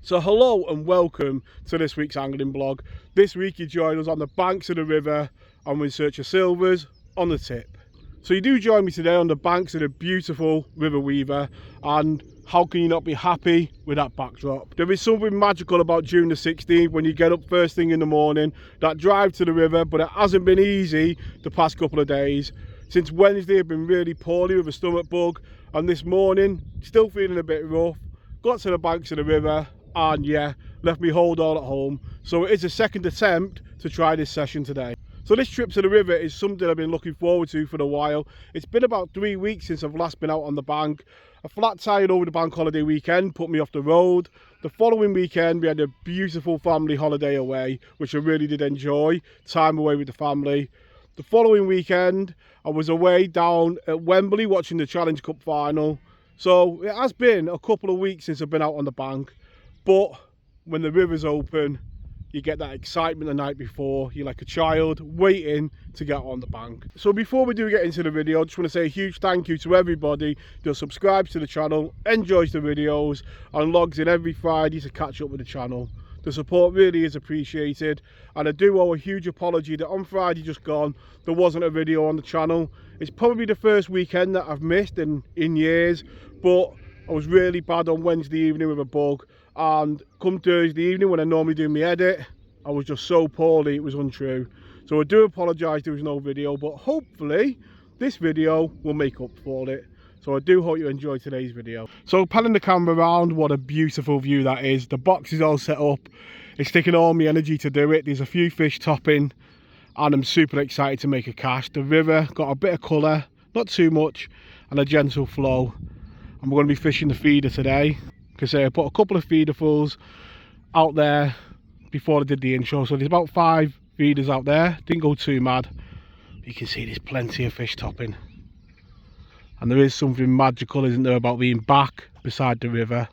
So hello and welcome to this week's angling blog. This week you join us on the banks of the river and we're in search of silvers on the tip. So you do join me today on the banks of the beautiful River Weaver, and how can you not be happy with that backdrop? There is something magical about June the 16th when you get up first thing in the morning, that drive to the river, but it hasn't been easy the past couple of days. Since Wednesday I've been really poorly with a stomach bug, and this morning still feeling a bit rough. Got to the banks of the river and yeah, left me hold all at home. So it is a second attempt to try this session today. So this trip to the river is something I've been looking forward to for a while. It's been about 3 weeks since I've last been out on the bank. A flat tire over the bank holiday weekend put me off the road. The following weekend we had a beautiful family holiday away, which I really did enjoy. Time away with the family. The following weekend I was away down at Wembley watching the Challenge Cup final. So it has been a couple of weeks since I've been out on the bank. But when the river's open, you get that excitement the night before. You're like a child waiting to get on the bank. So before we do get into the video, I just want to say a huge thank you to everybody that subscribes to the channel, enjoys the videos and logs in every Friday to catch up with the channel. The support really is appreciated, and I do owe a huge apology that on Friday just gone there wasn't a video on the channel. It's probably the first weekend that I've missed in years, but I was really bad on Wednesday evening with a bug, and come Thursday evening when I normally do my edit, I was just so poorly it was untrue. So I do apologise there was no video, but hopefully this video will make up for it. So I do hope you enjoy today's video. So panning the camera around, what a beautiful view that is. The box is all set up. It's taking all my energy to do it. There's a few fish topping and I'm super excited to make a cast. The river got a bit of colour, not too much, and a gentle flow. And we're going to be fishing the feeder today, because I put a couple of feederfuls out there before I did the intro. So there's about 5 feeders out there. Didn't go too mad. You can see there's plenty of fish topping. And there is something magical, isn't there, about being back beside the river.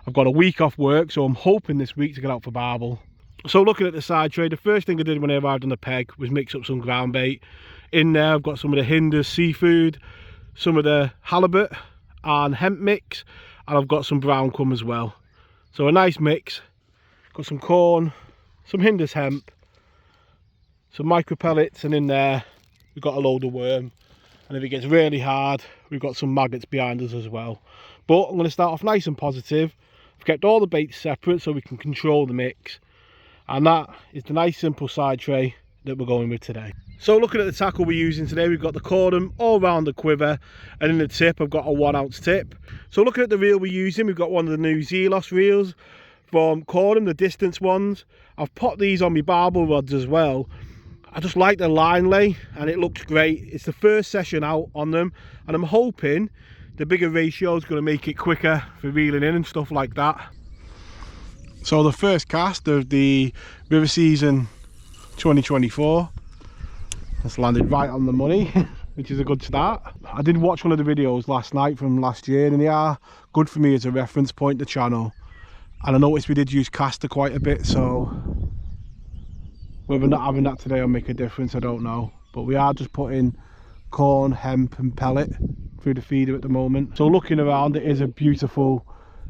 I've got a week off work, so I'm hoping this week to get out for barbel. So looking at the side tray, the first thing I did when I arrived on the peg was mix up some ground bait. In there I've got some of the Hinders seafood, some of the halibut and hemp mix, and I've got some brown crumb as well. So a nice mix. Got some corn, some Hinders hemp, some micro pellets, and in there we've got a load of worm. And if it gets really hard, we've got some maggots behind us as well. But I'm going to start off nice and positive. I've kept all the baits separate so we can control the mix. And that is the nice simple side tray that we're going with today. So looking at the tackle we're using today, we've got the cordon all around the quiver, and in the tip I've got a 1 ounce tip. So looking at the reel we're using, we've got one of the new Zelos reels from Cordon, the distance ones. I've popped these on my barbel rods as well. I just like the line lay and it looks great. It's the first session out on them, and I'm hoping the bigger ratio is going to make it quicker for reeling in and stuff like that. So the first cast of the river season 2024 has landed right on the money, which is a good start. I did watch one of the videos last night from last year, and they are good for me as a reference point, the channel. And I noticed we did use caster quite a bit, so whether not having that today will make a difference, I don't know. But we are just putting corn, hemp and pellet through the feeder at the moment. So looking around, it is a beautiful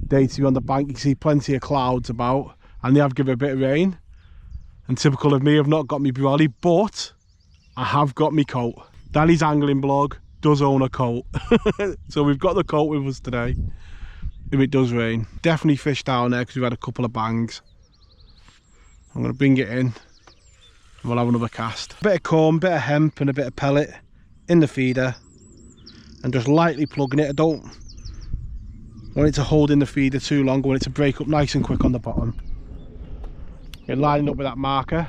day to be on the bank. You can see plenty of clouds about, and they have given a bit of rain. And typical of me, I've not got my brolly, but I have got my coat. Danny's angling blog does own a coat. So we've got the coat with us today if it does rain. Definitely fish down there because we've had a couple of bangs. I'm going to bring it in. We'll have another cast. A bit of corn, bit of hemp and a bit of pellet in the feeder, and just lightly plugging it. I don't want it to hold in the feeder too long. I want it to break up nice and quick on the bottom. You're lining up with that marker.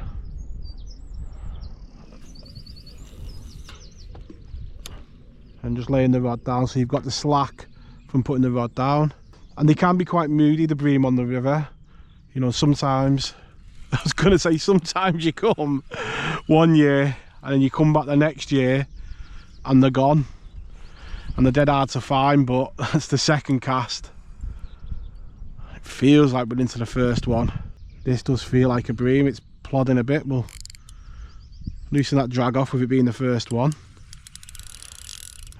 And just laying the rod down so you've got the slack from putting the rod down. And they can be quite moody, the bream on the river. You know, sometimes, I was going to say sometimes you come one year and then you come back the next year and they're gone. And they're dead hard to find, but that's the second cast. It feels like we're into the first one. This does feel like a bream. It's plodding a bit. We'll loosen that drag off with it being the first one.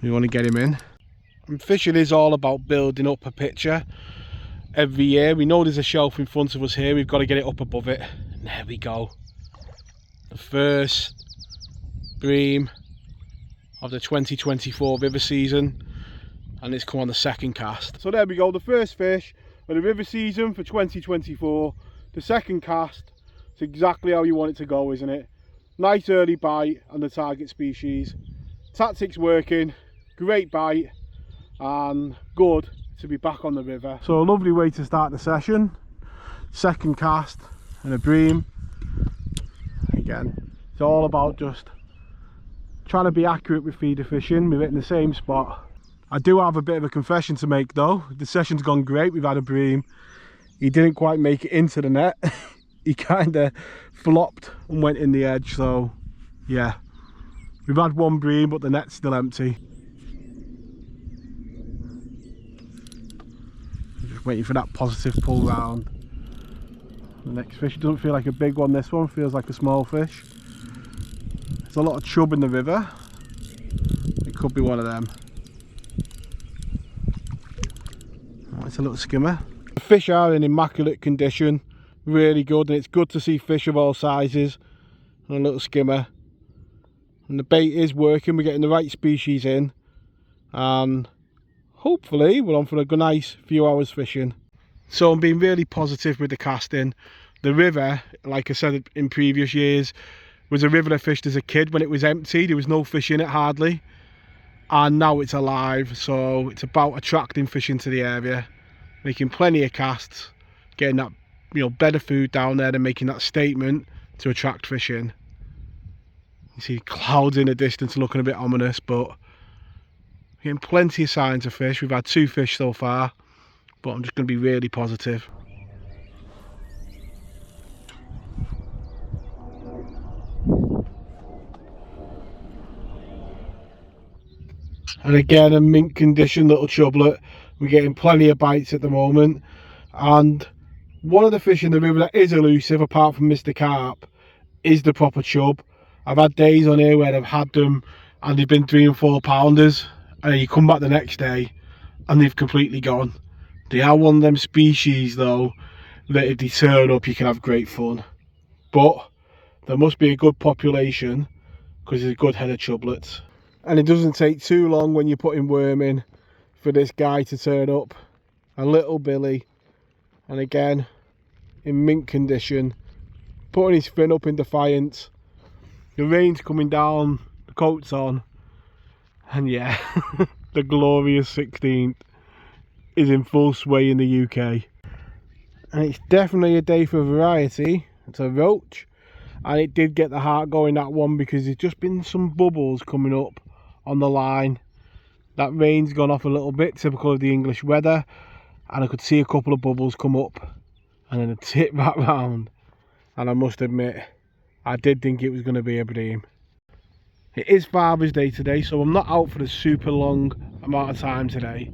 We want to get him in. And fishing is all about building up a picture. every year. We know there's a shelf in front of us here, we've got to get it up above it. And there we go. The first bream of the 2024 river season, and it's come on the second cast. So there we go, the first fish of the river season for 2024. The second cast. It's exactly how you want it to go, isn't it? Nice early bite on the target species. Tactics working, great bite, and good to be back on the river. So a lovely way to start the session. Second cast and a bream. Again, it's all about just trying to be accurate with feeder fishing. We're hitting the same spot. I do have a bit of a confession to make though. The session's gone great. We've had a bream. He didn't quite make it into the net. He kind of flopped and went in the edge. So yeah, we've had one bream, but the net's still empty. Just waiting for that positive pull round. The next fish doesn't feel like a big one. This one feels like a small fish. There's a lot of chub in the river. It could be one of them. Oh, it's a little skimmer. The fish are in immaculate condition, really good, and it's good to see fish of all sizes and a little skimmer. And the bait is working, we're getting the right species in, and hopefully we're on for a nice few hours fishing. So I'm being really positive with the casting. The river, like I said in previous years, was a river I fished as a kid. When it was empty, there was no fish in it hardly, and now it's alive. So it's about attracting fish into the area, making plenty of casts, getting that, you know, better food down there, and making that statement to attract fish in. You see clouds in the distance looking a bit ominous, but getting plenty of signs of fish. We've had 2 fish so far, but I'm just going to be really positive. And again, a mint condition little chublet. We're getting plenty of bites at the moment, and one of the fish in the river that is elusive, apart from Mr. Carp, is the proper chub. I've had days on here where I've had them and they've been 3 and 4 pounders, and you come back the next day and they've completely gone. They are one of them species though that if they turn up you can have great fun, but there must be a good population because there's a good head of chublets. And it doesn't take too long when you're putting worm in for this guy to turn up. A little billy, and again in mint condition, putting his fin up in defiance. The rain's coming down, the coat's on, and yeah, the glorious 16th is in full sway in the UK. And it's definitely a day for variety. It's a roach, and it did get the heart going, that one, because there's just been some bubbles coming up on the line. That rain's gone off a little bit, typical of the English weather, and I could see a couple of bubbles come up and then a tip back round, and I must admit I did think it was going to be a bream. It is Father's Day today, so I'm not out for a super long amount of time today.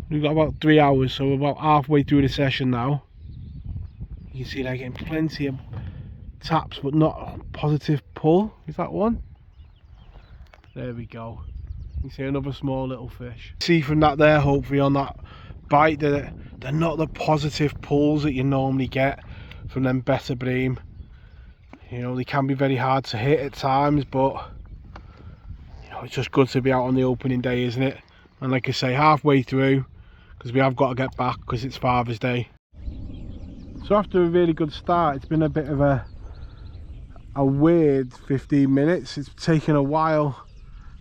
We've got about 3 hours, so we're about halfway through the session now. You can see they're getting plenty of taps, but not a positive pull. Is that one? There we go. You see another small little fish. See from that there, hopefully on that bite, they're not the positive pulls that you normally get from them better bream. You know, they can be very hard to hit at times, but you know, it's just good to be out on the opening day, isn't it? And like I say, halfway through, because we have got to get back because it's Father's Day. So after a really good start, it's been a bit of a weird 15 minutes. It's taken a while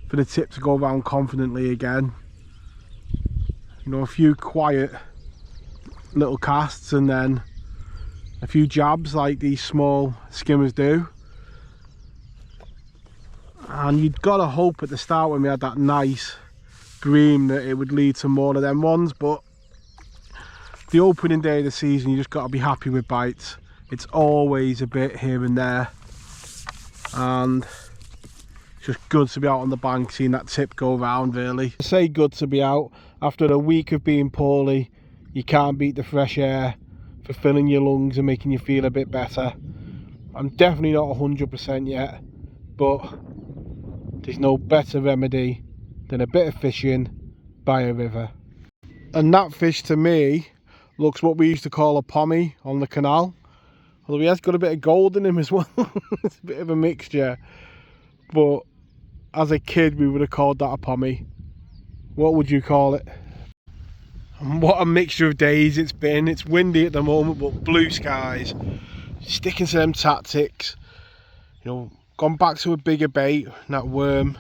for the tip to go around confidently again. You know, a few quiet little casts and then a few jabs like these small skimmers do. And you'd got to hope at the start when we had that nice bream that it would lead to more of them ones, but the opening day of the season you just got to be happy with bites. It's always a bit here and there, and it's just good to be out on the bank seeing that tip go round really. I say good to be out. After a week of being poorly, you can't beat the fresh air for filling your lungs and making you feel a bit better. I'm definitely not 100% yet, but there's no better remedy than a bit of fishing by a river. And that fish to me Looks what we used to call a pommy on the canal. Although he has got a bit of gold in him as well. It's a bit of a mixture. But as a kid we would have called that a pommy. What would you call it? And what a mixture of days it's been. It's windy at the moment, but blue skies. Sticking to them tactics. You know, gone back to a bigger bait, that worm,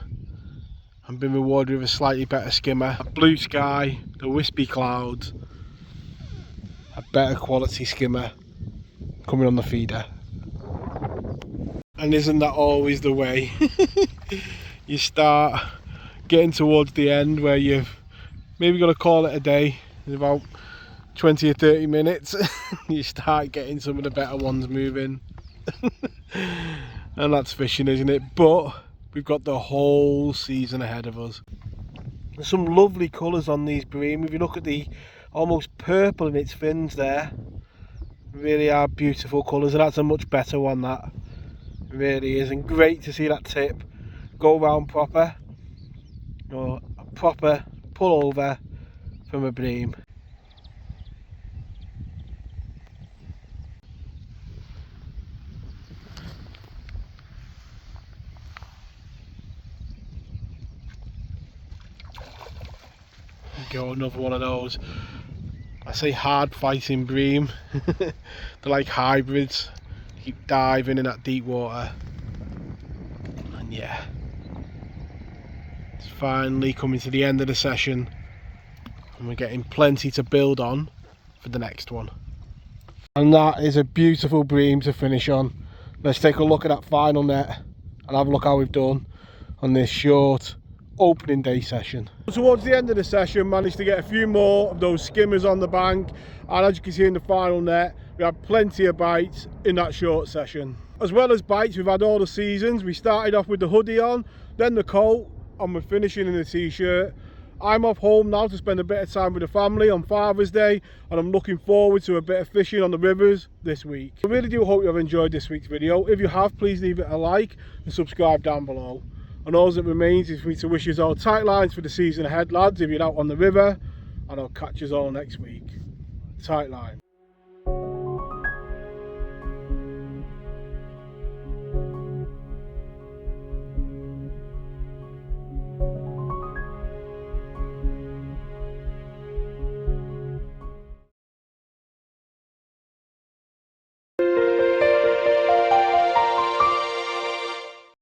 and been rewarded with a slightly better skimmer. A blue sky, the wispy clouds, a better quality skimmer coming on the feeder. And isn't that always the way? You start getting towards the end where you've maybe got to call it a day in about 20 or 30 minutes. You start getting some of the better ones moving. And that's fishing, isn't it? But we've got the whole season ahead of us. There's some lovely colours on these bream. If you look at the almost purple in its fins there, really are beautiful colours, and that's a much better one, that really is. And great to see that tip go round proper, you know, a proper pull over from a bream. Go, another one of those. I say hard fighting bream. They're like hybrids. Keep diving in that deep water. And yeah, it's finally coming to the end of the session, and we're getting plenty to build on for the next one. And that is a beautiful bream to finish on. Let's take a look at that final net and have a look how we've done on this short opening day session. Towards the end of the session, managed to get a few more of those skimmers on the bank, and as you can see in the final net, we had plenty of bites in that short session. As well as bites, we've had all the seasons. We started off with the hoodie on, then the coat, and we're finishing in the t-shirt. I'm off home now to spend a bit of time with the family on Father's Day, and I'm looking forward to a bit of fishing on the rivers this week. I really do hope you have enjoyed this week's video. If you have, please leave it a like and subscribe down below. And all that remains is for me to wish you all tight lines for the season ahead, lads, if you're out on the river, and I'll catch you all next week. Tight line.